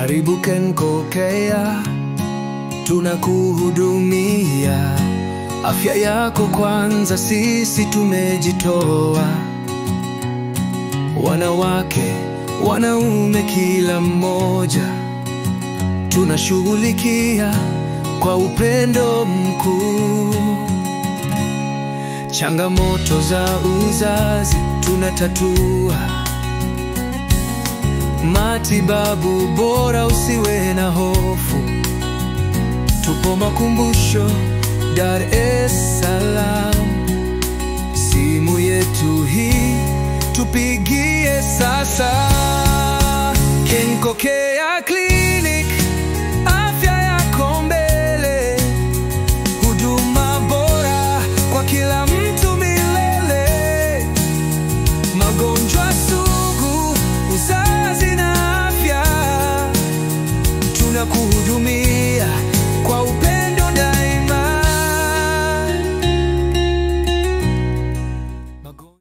Karibu Kenco Care, tunakuhudumia. Afya yako kwanza, sisi tumejitoa. Wanawake, wanaume, kila mmoja tunashughulikia kwa upendo mkuu. Changamoto za uzazi tunatatua, matibabu bora, usiwe na hofu. Tupo Makumbusho, Dar es Salaam. Simu yetu hii tupigie sasa. Kenco Care.